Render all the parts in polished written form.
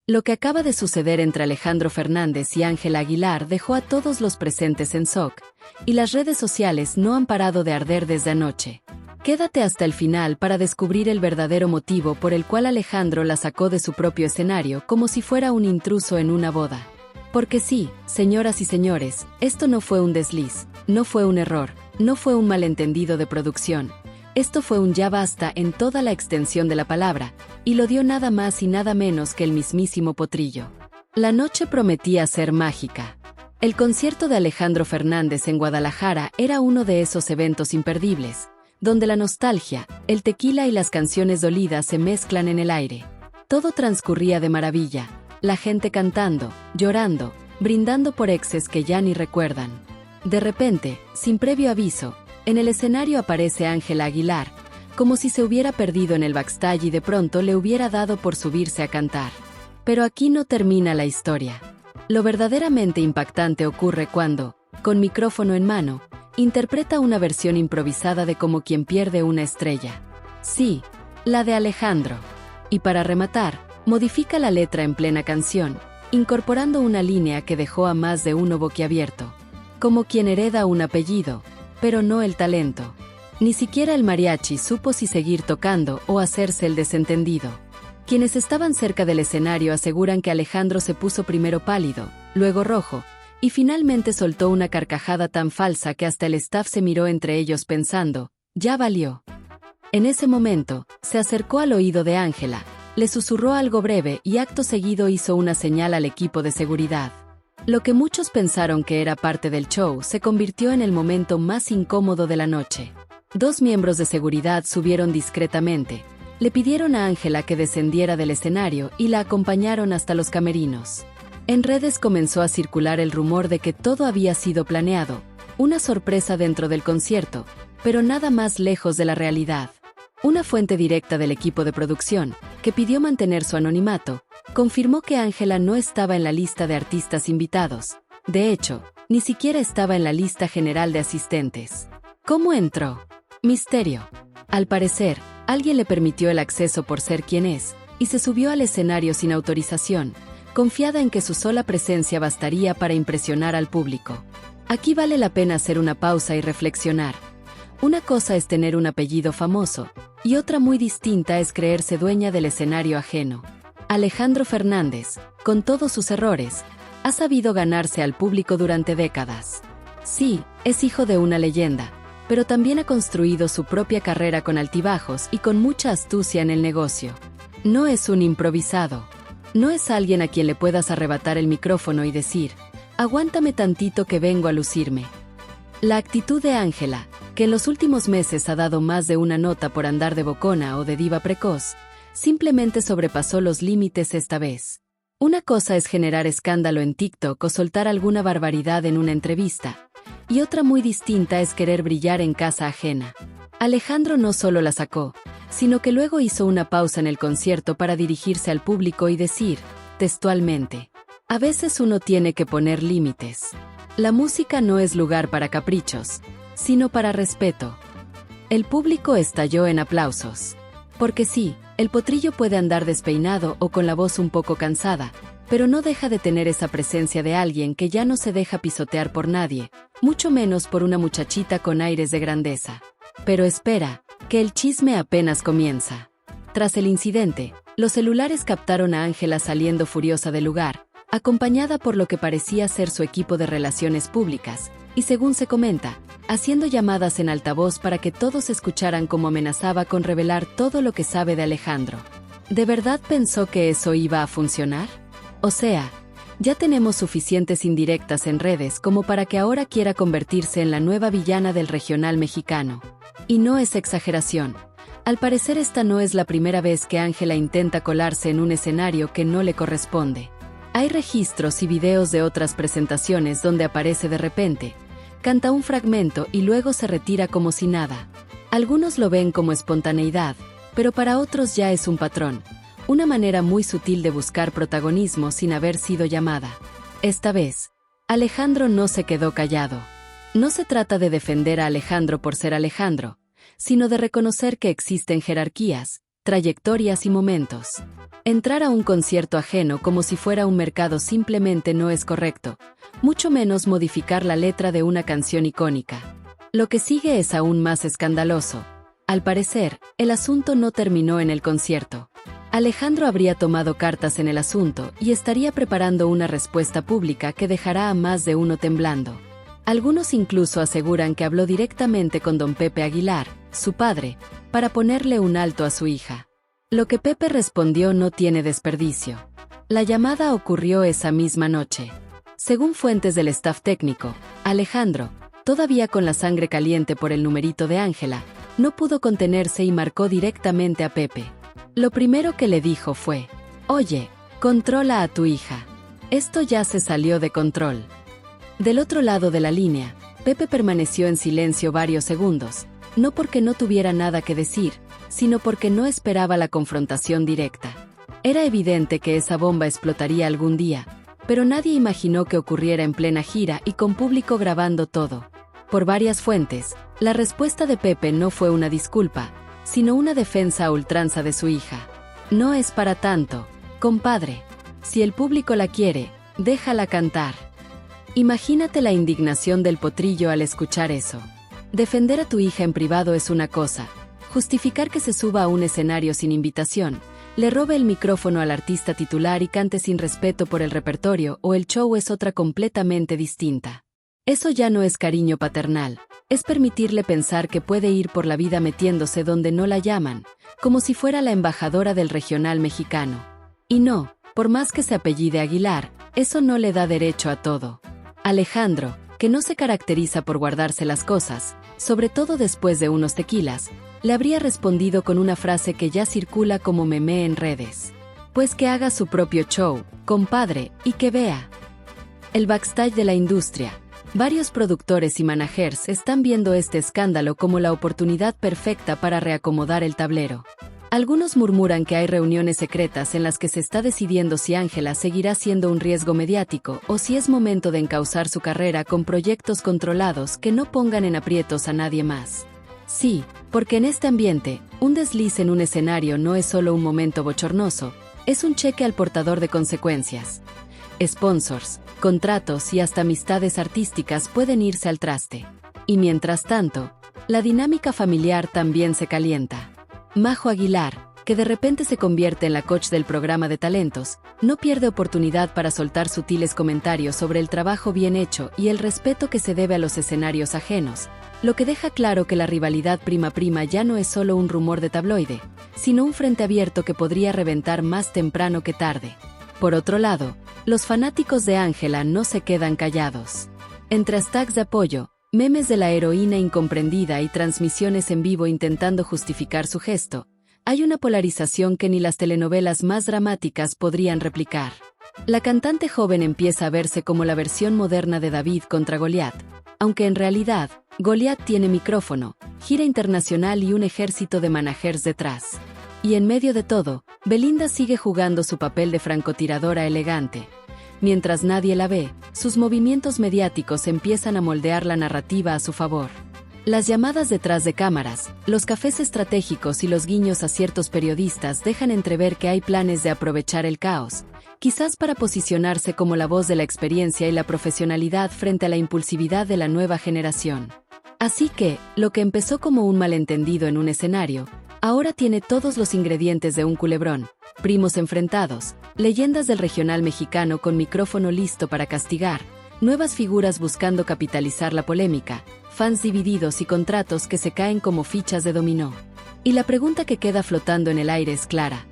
Lo que acaba de suceder entre Alejandro Fernández y Ángela Aguilar dejó a todos los presentes en shock, y las redes sociales no han parado de arder desde anoche. Quédate hasta el final para descubrir el verdadero motivo por el cual Alejandro la sacó de su propio escenario como si fuera un intruso en una boda. Porque sí, señoras y señores, esto no fue un desliz, no fue un error, no fue un malentendido de producción. Esto fue un ya basta en toda la extensión de la palabra, y lo dio nada más y nada menos que el mismísimo Potrillo. La noche prometía ser mágica. El concierto de Alejandro Fernández en Guadalajara era uno de esos eventos imperdibles, donde la nostalgia, el tequila y las canciones dolidas se mezclan en el aire. Todo transcurría de maravilla, la gente cantando, llorando, brindando por exes que ya ni recuerdan. De repente, sin previo aviso, en el escenario aparece Ángela Aguilar, como si se hubiera perdido en el backstage y de pronto le hubiera dado por subirse a cantar. Pero aquí no termina la historia. Lo verdaderamente impactante ocurre cuando, con micrófono en mano, interpreta una versión improvisada de Como quien pierde una estrella. Sí, la de Alejandro. Y para rematar, modifica la letra en plena canción, incorporando una línea que dejó a más de uno boquiabierto. Como quien hereda un apellido, pero no el talento. Ni siquiera el mariachi supo si seguir tocando o hacerse el desentendido. Quienes estaban cerca del escenario aseguran que Alejandro se puso primero pálido, luego rojo, y finalmente soltó una carcajada tan falsa que hasta el staff se miró entre ellos pensando, ya valió. En ese momento, se acercó al oído de Ángela, le susurró algo breve y acto seguido hizo una señal al equipo de seguridad. Lo que muchos pensaron que era parte del show se convirtió en el momento más incómodo de la noche. Dos miembros de seguridad subieron discretamente, le pidieron a Ángela que descendiera del escenario y la acompañaron hasta los camerinos. En redes comenzó a circular el rumor de que todo había sido planeado, una sorpresa dentro del concierto, pero nada más lejos de la realidad. Una fuente directa del equipo de producción, que pidió mantener su anonimato, confirmó que Ángela no estaba en la lista de artistas invitados. De hecho, ni siquiera estaba en la lista general de asistentes. ¿Cómo entró? Misterio. Al parecer, alguien le permitió el acceso por ser quien es, y se subió al escenario sin autorización, confiada en que su sola presencia bastaría para impresionar al público. Aquí vale la pena hacer una pausa y reflexionar. Una cosa es tener un apellido famoso, y otra muy distinta es creerse dueña del escenario ajeno. Alejandro Fernández, con todos sus errores, ha sabido ganarse al público durante décadas. Sí, es hijo de una leyenda, pero también ha construido su propia carrera con altibajos y con mucha astucia en el negocio. No es un improvisado. No es alguien a quien le puedas arrebatar el micrófono y decir, aguántame tantito que vengo a lucirme. La actitud de Ángela, que en los últimos meses ha dado más de una nota por andar de bocona o de diva precoz, simplemente sobrepasó los límites esta vez. Una cosa es generar escándalo en TikTok o soltar alguna barbaridad en una entrevista, y otra muy distinta es querer brillar en casa ajena. Alejandro no solo la sacó, sino que luego hizo una pausa en el concierto para dirigirse al público y decir, textualmente, a veces uno tiene que poner límites. La música no es lugar para caprichos, sino para respeto. El público estalló en aplausos. Porque sí, el Potrillo puede andar despeinado o con la voz un poco cansada, pero no deja de tener esa presencia de alguien que ya no se deja pisotear por nadie, mucho menos por una muchachita con aires de grandeza. Pero espera, que el chisme apenas comienza. Tras el incidente, los celulares captaron a Ángela saliendo furiosa del lugar, acompañada por lo que parecía ser su equipo de relaciones públicas, y según se comenta, haciendo llamadas en altavoz para que todos escucharan cómo amenazaba con revelar todo lo que sabe de Alejandro. ¿De verdad pensó que eso iba a funcionar? O sea, ya tenemos suficientes indirectas en redes como para que ahora quiera convertirse en la nueva villana del regional mexicano. Y no es exageración. Al parecer esta no es la primera vez que Ángela intenta colarse en un escenario que no le corresponde. Hay registros y videos de otras presentaciones donde aparece de repente, canta un fragmento y luego se retira como si nada. Algunos lo ven como espontaneidad, pero para otros ya es un patrón, una manera muy sutil de buscar protagonismo sin haber sido llamada. Esta vez, Alejandro no se quedó callado. No se trata de defender a Alejandro por ser Alejandro, sino de reconocer que existen jerarquías, trayectorias y momentos. Entrar a un concierto ajeno como si fuera un mercado simplemente no es correcto, mucho menos modificar la letra de una canción icónica. Lo que sigue es aún más escandaloso. Al parecer, el asunto no terminó en el concierto. Alejandro habría tomado cartas en el asunto y estaría preparando una respuesta pública que dejará a más de uno temblando. Algunos incluso aseguran que habló directamente con don Pepe Aguilar, su padre, para ponerle un alto a su hija. Lo que Pepe respondió no tiene desperdicio. La llamada ocurrió esa misma noche. Según fuentes del staff técnico, Alejandro, todavía con la sangre caliente por el numerito de Ángela, no pudo contenerse y marcó directamente a Pepe. Lo primero que le dijo fue: «Oye, controla a tu hija. Esto ya se salió de control». Del otro lado de la línea, Pepe permaneció en silencio varios segundos, no porque no tuviera nada que decir, sino porque no esperaba la confrontación directa. Era evidente que esa bomba explotaría algún día, pero nadie imaginó que ocurriera en plena gira y con público grabando todo. Por varias fuentes, la respuesta de Pepe no fue una disculpa, sino una defensa a ultranza de su hija. «No es para tanto, compadre. Si el público la quiere, déjala cantar». Imagínate la indignación del potrillo al escuchar eso. Defender a tu hija en privado es una cosa, justificar que se suba a un escenario sin invitación, le robe el micrófono al artista titular y cante sin respeto por el repertorio o el show es otra completamente distinta. Eso ya no es cariño paternal, es permitirle pensar que puede ir por la vida metiéndose donde no la llaman, como si fuera la embajadora del regional mexicano. Y no, por más que se apellide Aguilar, eso no le da derecho a todo. Alejandro, que no se caracteriza por guardarse las cosas, sobre todo después de unos tequilas, le habría respondido con una frase que ya circula como meme en redes. Pues que haga su propio show, compadre, y que vea. El backstage de la industria. Varios productores y managers están viendo este escándalo como la oportunidad perfecta para reacomodar el tablero. Algunos murmuran que hay reuniones secretas en las que se está decidiendo si Ángela seguirá siendo un riesgo mediático o si es momento de encauzar su carrera con proyectos controlados que no pongan en aprietos a nadie más. Sí, porque en este ambiente, un desliz en un escenario no es solo un momento bochornoso, es un cheque al portador de consecuencias. Sponsors, contratos y hasta amistades artísticas pueden irse al traste. Y mientras tanto, la dinámica familiar también se calienta. Majo Aguilar, que de repente se convierte en la coach del programa de talentos, no pierde oportunidad para soltar sutiles comentarios sobre el trabajo bien hecho y el respeto que se debe a los escenarios ajenos, lo que deja claro que la rivalidad prima-prima ya no es solo un rumor de tabloide, sino un frente abierto que podría reventar más temprano que tarde. Por otro lado, los fanáticos de Ángela no se quedan callados. Entre hashtags de apoyo, memes de la heroína incomprendida y transmisiones en vivo intentando justificar su gesto, hay una polarización que ni las telenovelas más dramáticas podrían replicar. La cantante joven empieza a verse como la versión moderna de David contra Goliat, aunque en realidad, Goliat tiene micrófono, gira internacional y un ejército de managers detrás. Y en medio de todo, Belinda sigue jugando su papel de francotiradora elegante. Mientras nadie la ve, sus movimientos mediáticos empiezan a moldear la narrativa a su favor. Las llamadas detrás de cámaras, los cafés estratégicos y los guiños a ciertos periodistas dejan entrever que hay planes de aprovechar el caos, quizás para posicionarse como la voz de la experiencia y la profesionalidad frente a la impulsividad de la nueva generación. Así que, lo que empezó como un malentendido en un escenario, ahora tiene todos los ingredientes de un culebrón: primos enfrentados, leyendas del regional mexicano con micrófono listo para castigar, nuevas figuras buscando capitalizar la polémica, fans divididos y contratos que se caen como fichas de dominó. Y la pregunta que queda flotando en el aire es clara: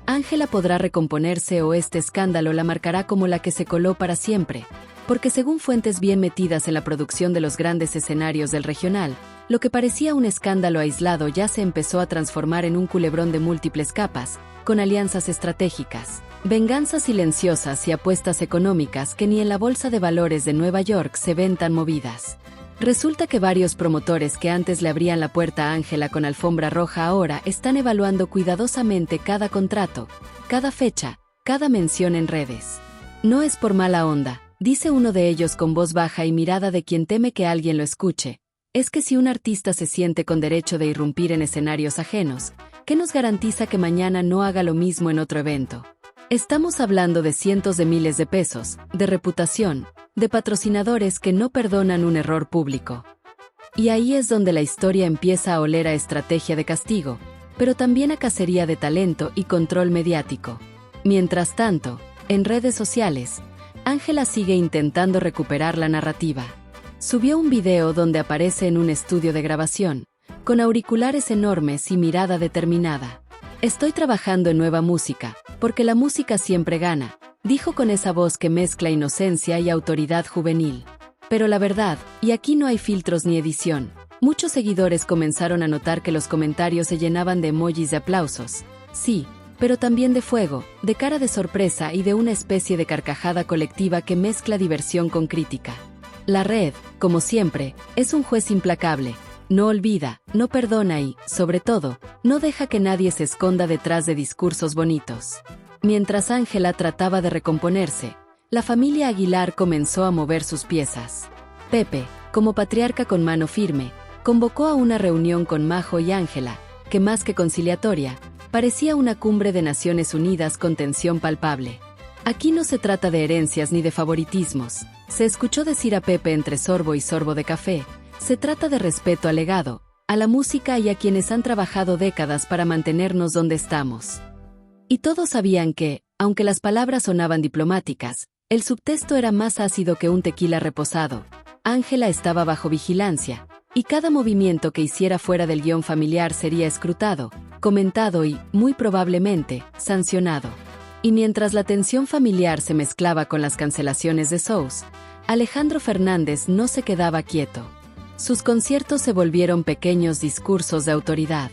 ¿Ángela podrá recomponerse o este escándalo la marcará como la que se coló para siempre? Porque según fuentes bien metidas en la producción de los grandes escenarios del regional, lo que parecía un escándalo aislado ya se empezó a transformar en un culebrón de múltiples capas, con alianzas estratégicas, venganzas silenciosas y apuestas económicas que ni en la Bolsa de Valores de Nueva York se ven tan movidas. Resulta que varios promotores que antes le abrían la puerta a Ángela con alfombra roja ahora están evaluando cuidadosamente cada contrato, cada fecha, cada mención en redes. No es por mala onda, dice uno de ellos con voz baja y mirada de quien teme que alguien lo escuche. Es que si un artista se siente con derecho de irrumpir en escenarios ajenos, ¿qué nos garantiza que mañana no haga lo mismo en otro evento? Estamos hablando de cientos de miles de pesos, de reputación, de patrocinadores que no perdonan un error público. Y ahí es donde la historia empieza a oler a estrategia de castigo, pero también a cacería de talento y control mediático. Mientras tanto, en redes sociales, Ángela sigue intentando recuperar la narrativa. Subió un video donde aparece en un estudio de grabación, con auriculares enormes y mirada determinada. Estoy trabajando en nueva música, porque la música siempre gana, dijo con esa voz que mezcla inocencia y autoridad juvenil. Pero la verdad, y aquí no hay filtros ni edición, muchos seguidores comenzaron a notar que los comentarios se llenaban de emojis de aplausos. Sí, pero también de fuego, de cara de sorpresa y de una especie de carcajada colectiva que mezcla diversión con crítica. La red, como siempre, es un juez implacable. No olvida, no perdona y, sobre todo, no deja que nadie se esconda detrás de discursos bonitos. Mientras Ángela trataba de recomponerse, la familia Aguilar comenzó a mover sus piezas. Pepe, como patriarca con mano firme, convocó a una reunión con Majo y Ángela, que más que conciliatoria, parecía una cumbre de Naciones Unidas con tensión palpable. Aquí no se trata de herencias ni de favoritismos, se escuchó decir a Pepe entre sorbo y sorbo de café. Se trata de respeto al legado, a la música y a quienes han trabajado décadas para mantenernos donde estamos. Y todos sabían que, aunque las palabras sonaban diplomáticas, el subtexto era más ácido que un tequila reposado. Ángela estaba bajo vigilancia, y cada movimiento que hiciera fuera del guión familiar sería escrutado, comentado y, muy probablemente, sancionado. Y mientras la tensión familiar se mezclaba con las cancelaciones de shows, Alejandro Fernández no se quedaba quieto. Sus conciertos se volvieron pequeños discursos de autoridad.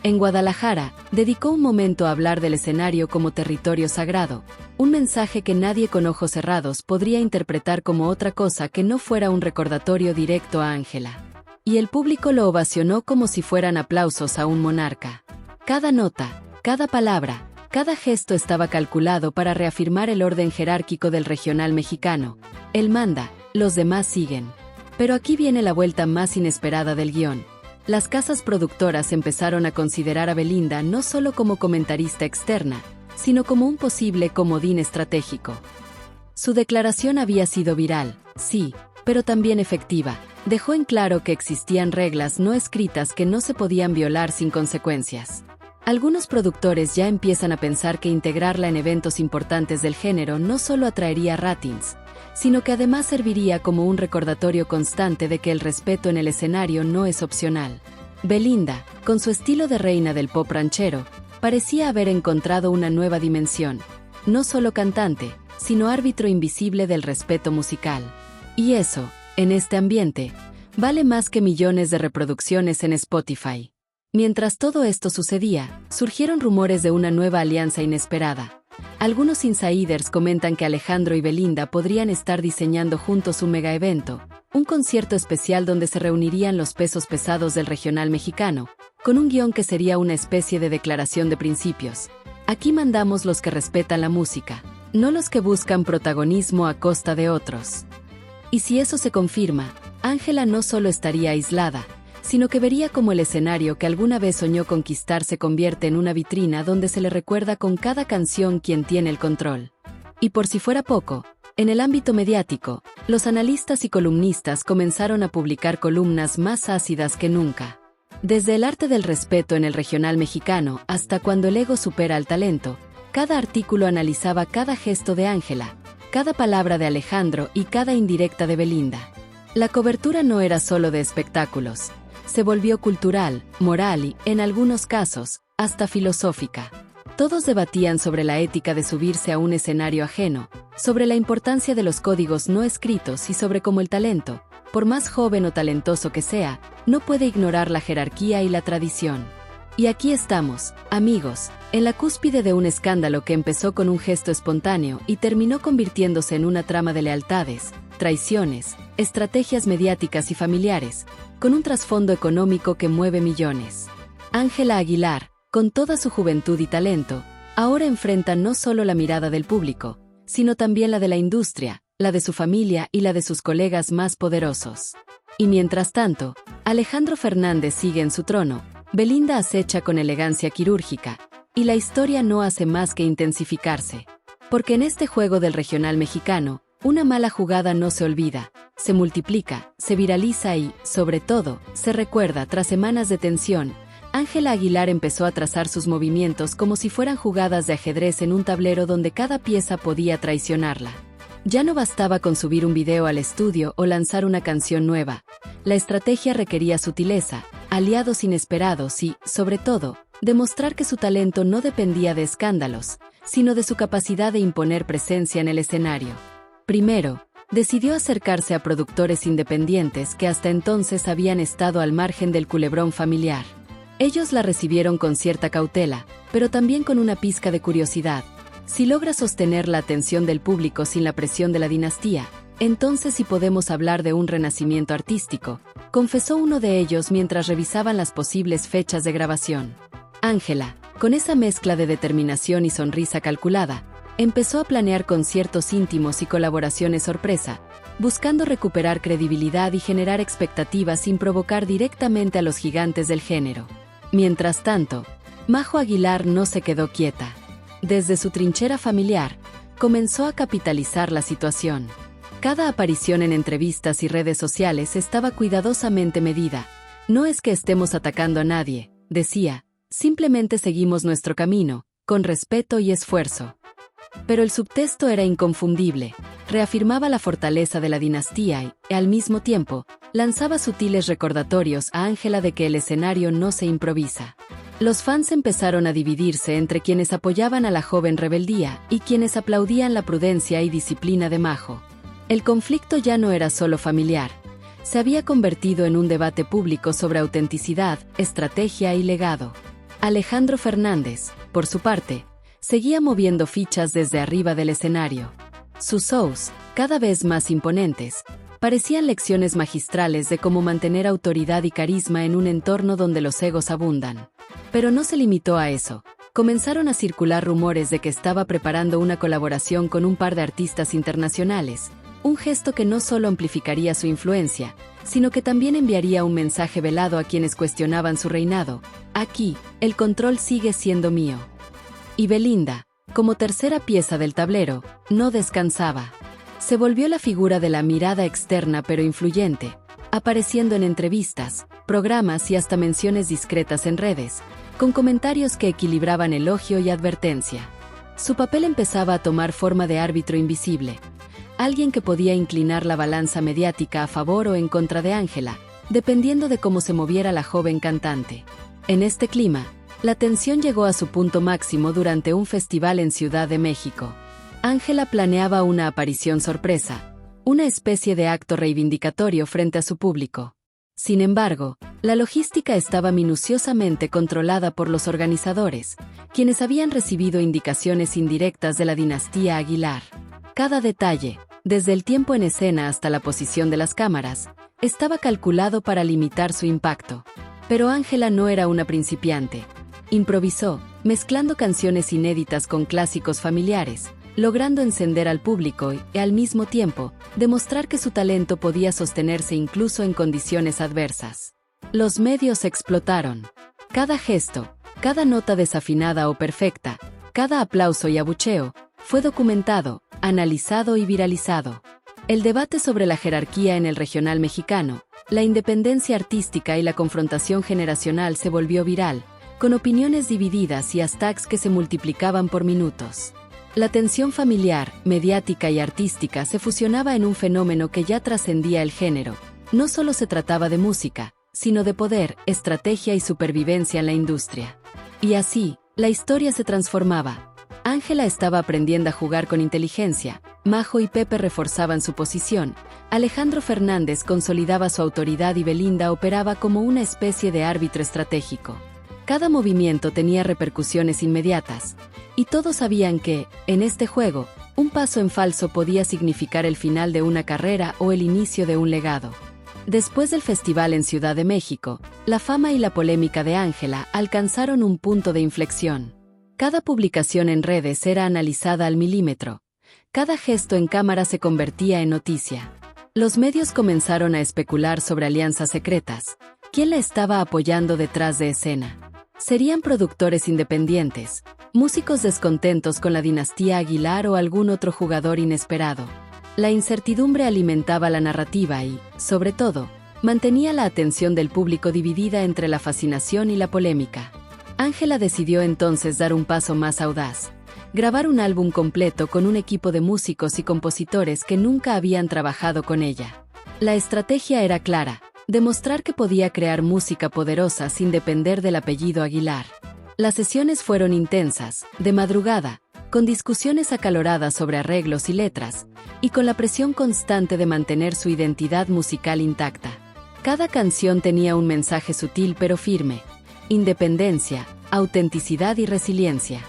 En Guadalajara, dedicó un momento a hablar del escenario como territorio sagrado, un mensaje que nadie con ojos cerrados podría interpretar como otra cosa que no fuera un recordatorio directo a Ángela. Y el público lo ovacionó como si fueran aplausos a un monarca. Cada nota, cada palabra, cada gesto estaba calculado para reafirmar el orden jerárquico del regional mexicano. Él manda, los demás siguen. Pero aquí viene la vuelta más inesperada del guión. Las casas productoras empezaron a considerar a Belinda no solo como comentarista externa, sino como un posible comodín estratégico. Su declaración había sido viral, sí, pero también efectiva. Dejó en claro que existían reglas no escritas que no se podían violar sin consecuencias. Algunos productores ya empiezan a pensar que integrarla en eventos importantes del género no solo atraería ratings, sino que además serviría como un recordatorio constante de que el respeto en el escenario no es opcional. Belinda, con su estilo de reina del pop ranchero, parecía haber encontrado una nueva dimensión, no solo cantante, sino árbitro invisible del respeto musical. Y eso, en este ambiente, vale más que millones de reproducciones en Spotify. Mientras todo esto sucedía, surgieron rumores de una nueva alianza inesperada. Algunos insiders comentan que Alejandro y Belinda podrían estar diseñando juntos un mega evento, un concierto especial donde se reunirían los pesos pesados del regional mexicano, con un guión que sería una especie de declaración de principios. Aquí mandamos los que respetan la música, no los que buscan protagonismo a costa de otros. Y si eso se confirma, Ángela no solo estaría aislada, sino que vería como el escenario que alguna vez soñó conquistar se convierte en una vitrina donde se le recuerda con cada canción quién tiene el control. Y por si fuera poco, en el ámbito mediático, los analistas y columnistas comenzaron a publicar columnas más ácidas que nunca. Desde el arte del respeto en el regional mexicano hasta cuando el ego supera al talento, cada artículo analizaba cada gesto de Ángela, cada palabra de Alejandro y cada indirecta de Belinda. La cobertura no era solo de espectáculos. Se volvió cultural, moral y, en algunos casos, hasta filosófica. Todos debatían sobre la ética de subirse a un escenario ajeno, sobre la importancia de los códigos no escritos y sobre cómo el talento, por más joven o talentoso que sea, no puede ignorar la jerarquía y la tradición. Y aquí estamos, amigos, en la cúspide de un escándalo que empezó con un gesto espontáneo y terminó convirtiéndose en una trama de lealtades, traiciones, estrategias mediáticas y familiares, con un trasfondo económico que mueve millones. Ángela Aguilar, con toda su juventud y talento, ahora enfrenta no solo la mirada del público, sino también la de la industria, la de su familia y la de sus colegas más poderosos. Y mientras tanto, Alejandro Fernández sigue en su trono, Belinda acecha con elegancia quirúrgica, y la historia no hace más que intensificarse. Porque en este juego del regional mexicano, una mala jugada no se olvida, se multiplica, se viraliza y, sobre todo, se recuerda. Tras semanas de tensión, Ángela Aguilar empezó a trazar sus movimientos como si fueran jugadas de ajedrez en un tablero donde cada pieza podía traicionarla. Ya no bastaba con subir un video al estudio o lanzar una canción nueva. La estrategia requería sutileza, aliados inesperados y, sobre todo, demostrar que su talento no dependía de escándalos, sino de su capacidad de imponer presencia en el escenario. Primero, decidió acercarse a productores independientes que hasta entonces habían estado al margen del culebrón familiar. Ellos la recibieron con cierta cautela, pero también con una pizca de curiosidad. Si logra sostener la atención del público sin la presión de la dinastía, entonces sí podemos hablar de un renacimiento artístico, confesó uno de ellos mientras revisaban las posibles fechas de grabación. Ángela, con esa mezcla de determinación y sonrisa calculada, empezó a planear conciertos íntimos y colaboraciones sorpresa, buscando recuperar credibilidad y generar expectativas sin provocar directamente a los gigantes del género. Mientras tanto, Majo Aguilar no se quedó quieta. Desde su trinchera familiar, comenzó a capitalizar la situación. Cada aparición en entrevistas y redes sociales estaba cuidadosamente medida. No es que estemos atacando a nadie, decía, simplemente seguimos nuestro camino, con respeto y esfuerzo. Pero el subtexto era inconfundible, reafirmaba la fortaleza de la dinastía y, al mismo tiempo, lanzaba sutiles recordatorios a Ángela de que el escenario no se improvisa. Los fans empezaron a dividirse entre quienes apoyaban a la joven rebeldía y quienes aplaudían la prudencia y disciplina de Majo. El conflicto ya no era solo familiar, se había convertido en un debate público sobre autenticidad, estrategia y legado. Alejandro Fernández, por su parte, seguía moviendo fichas desde arriba del escenario. Sus shows, cada vez más imponentes, parecían lecciones magistrales de cómo mantener autoridad y carisma en un entorno donde los egos abundan. Pero no se limitó a eso. Comenzaron a circular rumores de que estaba preparando una colaboración con un par de artistas internacionales, un gesto que no solo amplificaría su influencia, sino que también enviaría un mensaje velado a quienes cuestionaban su reinado. Aquí, el control sigue siendo mío. Y Belinda, como tercera pieza del tablero, no descansaba. Se volvió la figura de la mirada externa pero influyente, apareciendo en entrevistas, programas y hasta menciones discretas en redes, con comentarios que equilibraban elogio y advertencia. Su papel empezaba a tomar forma de árbitro invisible, alguien que podía inclinar la balanza mediática a favor o en contra de Ángela, dependiendo de cómo se moviera la joven cantante. En este clima, la tensión llegó a su punto máximo durante un festival en Ciudad de México. Ángela planeaba una aparición sorpresa, una especie de acto reivindicatorio frente a su público. Sin embargo, la logística estaba minuciosamente controlada por los organizadores, quienes habían recibido indicaciones indirectas de la dinastía Aguilar. Cada detalle, desde el tiempo en escena hasta la posición de las cámaras, estaba calculado para limitar su impacto. Pero Ángela no era una principiante. Improvisó, mezclando canciones inéditas con clásicos familiares, logrando encender al público y, al mismo tiempo, demostrar que su talento podía sostenerse incluso en condiciones adversas. Los medios explotaron. Cada gesto, cada nota desafinada o perfecta, cada aplauso y abucheo, fue documentado, analizado y viralizado. El debate sobre la jerarquía en el regional mexicano, la independencia artística y la confrontación generacional se volvió viral, con opiniones divididas y hashtags que se multiplicaban por minutos. La tensión familiar, mediática y artística se fusionaba en un fenómeno que ya trascendía el género. No solo se trataba de música, sino de poder, estrategia y supervivencia en la industria. Y así, la historia se transformaba. Ángela estaba aprendiendo a jugar con inteligencia, Majo y Pepe reforzaban su posición, Alejandro Fernández consolidaba su autoridad y Belinda operaba como una especie de árbitro estratégico. Cada movimiento tenía repercusiones inmediatas, y todos sabían que, en este juego, un paso en falso podía significar el final de una carrera o el inicio de un legado. Después del festival en Ciudad de México, la fama y la polémica de Ángela alcanzaron un punto de inflexión. Cada publicación en redes era analizada al milímetro. Cada gesto en cámara se convertía en noticia. Los medios comenzaron a especular sobre alianzas secretas, ¿Quién la estaba apoyando detrás de escena? ¿Serían productores independientes, músicos descontentos con la dinastía Aguilar o algún otro jugador inesperado? La incertidumbre alimentaba la narrativa y, sobre todo, mantenía la atención del público dividida entre la fascinación y la polémica. Ángela decidió entonces dar un paso más audaz: grabar un álbum completo con un equipo de músicos y compositores que nunca habían trabajado con ella. La estrategia era clara: demostrar que podía crear música poderosa sin depender del apellido Aguilar. Las sesiones fueron intensas, de madrugada, con discusiones acaloradas sobre arreglos y letras, y con la presión constante de mantener su identidad musical intacta. Cada canción tenía un mensaje sutil pero firme: independencia, autenticidad y resiliencia.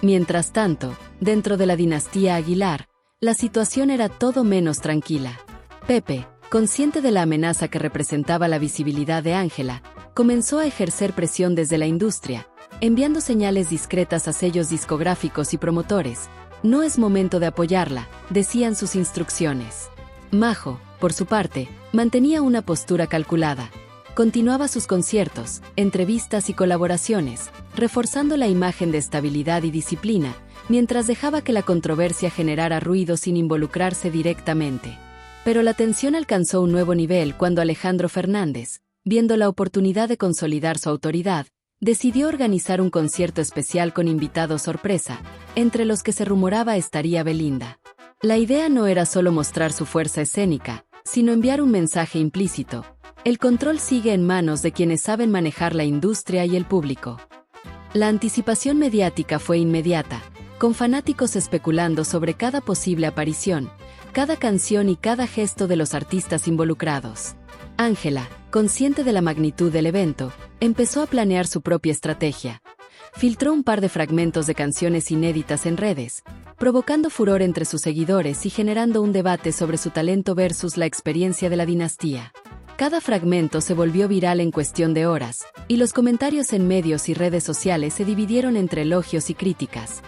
Mientras tanto, dentro de la dinastía Aguilar, la situación era todo menos tranquila. Pepe, consciente de la amenaza que representaba la visibilidad de Ángela, comenzó a ejercer presión desde la industria, enviando señales discretas a sellos discográficos y promotores. No es momento de apoyarla, decían sus instrucciones. Majo, por su parte, mantenía una postura calculada. Continuaba sus conciertos, entrevistas y colaboraciones, reforzando la imagen de estabilidad y disciplina, mientras dejaba que la controversia generara ruido sin involucrarse directamente. Pero la tensión alcanzó un nuevo nivel cuando Alejandro Fernández, viendo la oportunidad de consolidar su autoridad, decidió organizar un concierto especial con invitados sorpresa, entre los que se rumoraba estaría Belinda. La idea no era solo mostrar su fuerza escénica, sino enviar un mensaje implícito: el control sigue en manos de quienes saben manejar la industria y el público. La anticipación mediática fue inmediata, con fanáticos especulando sobre cada posible aparición, cada canción y cada gesto de los artistas involucrados. Ángela, consciente de la magnitud del evento, empezó a planear su propia estrategia. Filtró un par de fragmentos de canciones inéditas en redes, provocando furor entre sus seguidores y generando un debate sobre su talento versus la experiencia de la dinastía. Cada fragmento se volvió viral en cuestión de horas, y los comentarios en medios y redes sociales se dividieron entre elogios y críticas.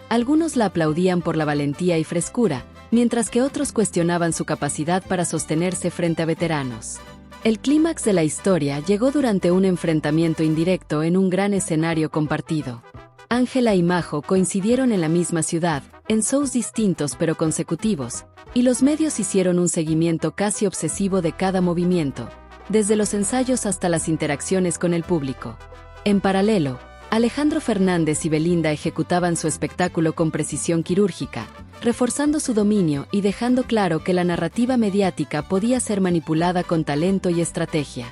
Algunos la aplaudían por la valentía y frescura, mientras que otros cuestionaban su capacidad para sostenerse frente a veteranos. El clímax de la historia llegó durante un enfrentamiento indirecto en un gran escenario compartido. Ángela y Majo coincidieron en la misma ciudad, en shows distintos pero consecutivos, y los medios hicieron un seguimiento casi obsesivo de cada movimiento, desde los ensayos hasta las interacciones con el público. En paralelo, Alejandro Fernández y Belinda ejecutaban su espectáculo con precisión quirúrgica, reforzando su dominio y dejando claro que la narrativa mediática podía ser manipulada con talento y estrategia.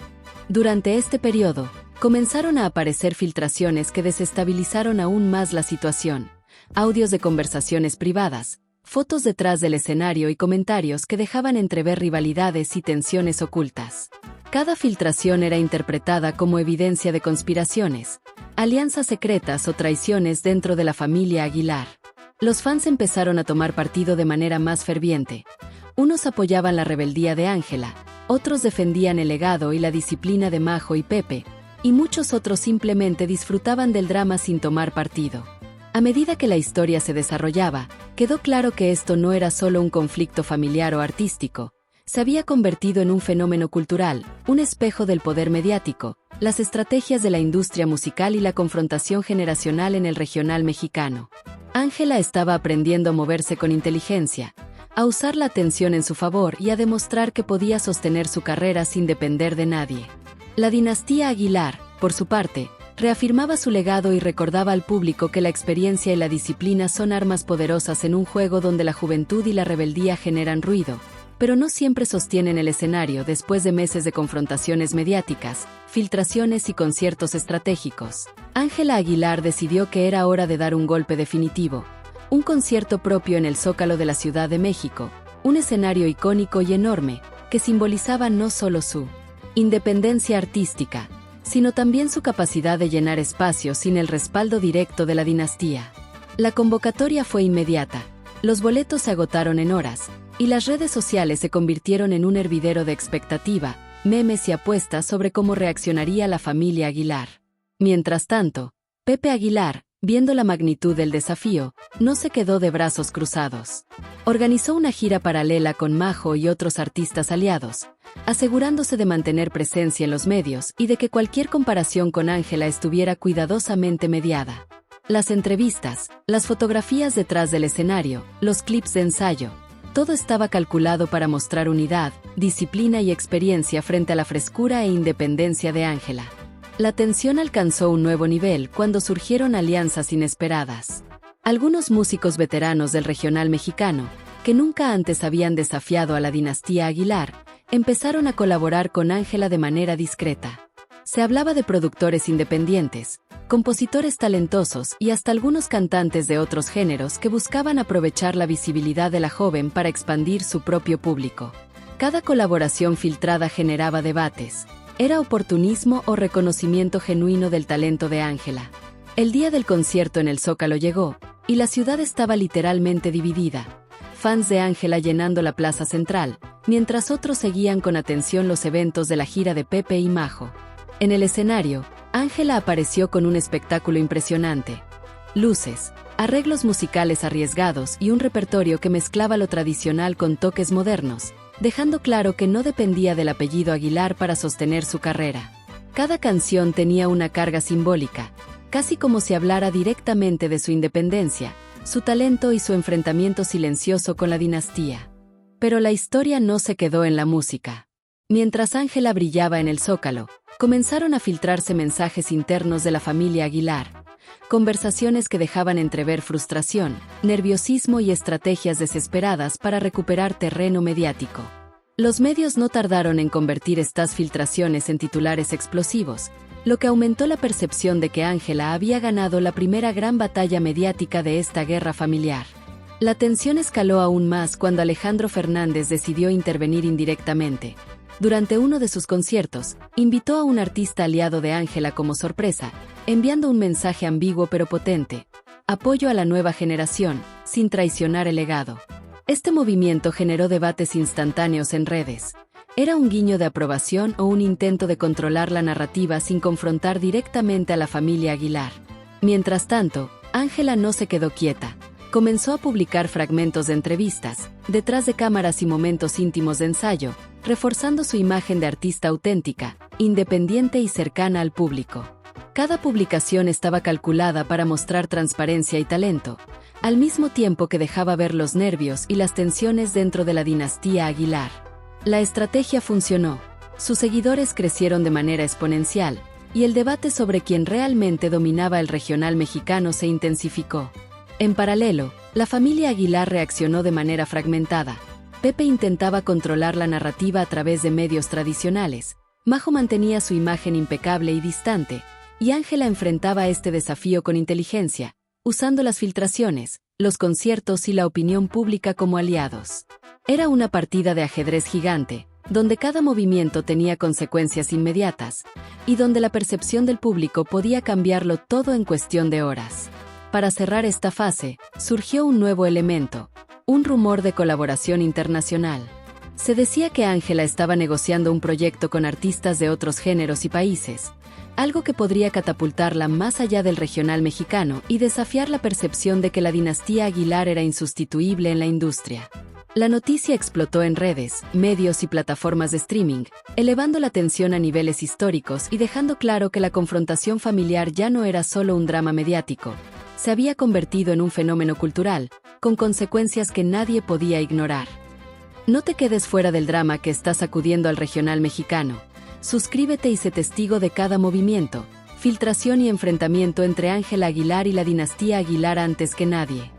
Durante este periodo, comenzaron a aparecer filtraciones que desestabilizaron aún más la situación: audios de conversaciones privadas, fotos detrás del escenario y comentarios que dejaban entrever rivalidades y tensiones ocultas. Cada filtración era interpretada como evidencia de conspiraciones, alianzas secretas o traiciones dentro de la familia Aguilar. Los fans empezaron a tomar partido de manera más ferviente. Unos apoyaban la rebeldía de Ángela, otros defendían el legado y la disciplina de Majo y Pepe, y muchos otros simplemente disfrutaban del drama sin tomar partido. A medida que la historia se desarrollaba, quedó claro que esto no era solo un conflicto familiar o artístico. Se había convertido en un fenómeno cultural, un espejo del poder mediático, las estrategias de la industria musical y la confrontación generacional en el regional mexicano. Ángela estaba aprendiendo a moverse con inteligencia, a usar la atención en su favor y a demostrar que podía sostener su carrera sin depender de nadie. La dinastía Aguilar, por su parte, reafirmaba su legado y recordaba al público que la experiencia y la disciplina son armas poderosas en un juego donde la juventud y la rebeldía generan ruido, pero no siempre sostienen el escenario después de meses de confrontaciones mediáticas, filtraciones y conciertos estratégicos. Ángela Aguilar decidió que era hora de dar un golpe definitivo, un concierto propio en el Zócalo de la Ciudad de México, un escenario icónico y enorme, que simbolizaba no solo su independencia artística, sino también su capacidad de llenar espacios sin el respaldo directo de la dinastía. La convocatoria fue inmediata, los boletos se agotaron en horas, y las redes sociales se convirtieron en un hervidero de expectativa, memes y apuestas sobre cómo reaccionaría la familia Aguilar. Mientras tanto, Pepe Aguilar, viendo la magnitud del desafío, no se quedó de brazos cruzados. Organizó una gira paralela con Majo y otros artistas aliados, asegurándose de mantener presencia en los medios y de que cualquier comparación con Ángela estuviera cuidadosamente mediada. Las entrevistas, las fotografías detrás del escenario, los clips de ensayo, todo estaba calculado para mostrar unidad, disciplina y experiencia frente a la frescura e independencia de Ángela. La tensión alcanzó un nuevo nivel cuando surgieron alianzas inesperadas. Algunos músicos veteranos del regional mexicano, que nunca antes habían desafiado a la dinastía Aguilar, empezaron a colaborar con Ángela de manera discreta. Se hablaba de productores independientes, compositores talentosos y hasta algunos cantantes de otros géneros que buscaban aprovechar la visibilidad de la joven para expandir su propio público. Cada colaboración filtrada generaba debates. ¿Era oportunismo o reconocimiento genuino del talento de Ángela? El día del concierto en el Zócalo llegó, y la ciudad estaba literalmente dividida. Fans de Ángela llenando la plaza central, mientras otros seguían con atención los eventos de la gira de Pepe y Majo. En el escenario, Ángela apareció con un espectáculo impresionante. Luces, arreglos musicales arriesgados y un repertorio que mezclaba lo tradicional con toques modernos, dejando claro que no dependía del apellido Aguilar para sostener su carrera. Cada canción tenía una carga simbólica, casi como si hablara directamente de su independencia, su talento y su enfrentamiento silencioso con la dinastía. Pero la historia no se quedó en la música. Mientras Ángela brillaba en el Zócalo, comenzaron a filtrarse mensajes internos de la familia Aguilar, conversaciones que dejaban entrever frustración, nerviosismo y estrategias desesperadas para recuperar terreno mediático. Los medios no tardaron en convertir estas filtraciones en titulares explosivos, lo que aumentó la percepción de que Ángela había ganado la primera gran batalla mediática de esta guerra familiar. La tensión escaló aún más cuando Alejandro Fernández decidió intervenir indirectamente. Durante uno de sus conciertos, invitó a un artista aliado de Ángela como sorpresa, enviando un mensaje ambiguo pero potente: apoyo a la nueva generación, sin traicionar el legado. Este movimiento generó debates instantáneos en redes. ¿Era un guiño de aprobación o un intento de controlar la narrativa sin confrontar directamente a la familia Aguilar? Mientras tanto, Ángela no se quedó quieta. Comenzó a publicar fragmentos de entrevistas, detrás de cámaras y momentos íntimos de ensayo, reforzando su imagen de artista auténtica, independiente y cercana al público. Cada publicación estaba calculada para mostrar transparencia y talento, al mismo tiempo que dejaba ver los nervios y las tensiones dentro de la dinastía Aguilar. La estrategia funcionó, sus seguidores crecieron de manera exponencial, y el debate sobre quién realmente dominaba el regional mexicano se intensificó. En paralelo, la familia Aguilar reaccionó de manera fragmentada. Pepe intentaba controlar la narrativa a través de medios tradicionales, Majo mantenía su imagen impecable y distante, y Ángela enfrentaba este desafío con inteligencia, usando las filtraciones, los conciertos y la opinión pública como aliados. Era una partida de ajedrez gigante, donde cada movimiento tenía consecuencias inmediatas, y donde la percepción del público podía cambiarlo todo en cuestión de horas. Para cerrar esta fase, surgió un nuevo elemento, un rumor de colaboración internacional. Se decía que Ángela estaba negociando un proyecto con artistas de otros géneros y países, algo que podría catapultarla más allá del regional mexicano y desafiar la percepción de que la dinastía Aguilar era insustituible en la industria. La noticia explotó en redes, medios y plataformas de streaming, elevando la tensión a niveles históricos y dejando claro que la confrontación familiar ya no era solo un drama mediático, se había convertido en un fenómeno cultural, con consecuencias que nadie podía ignorar. No te quedes fuera del drama que está sacudiendo al regional mexicano. Suscríbete y sé testigo de cada movimiento, filtración y enfrentamiento entre Ángela Aguilar y la dinastía Aguilar antes que nadie.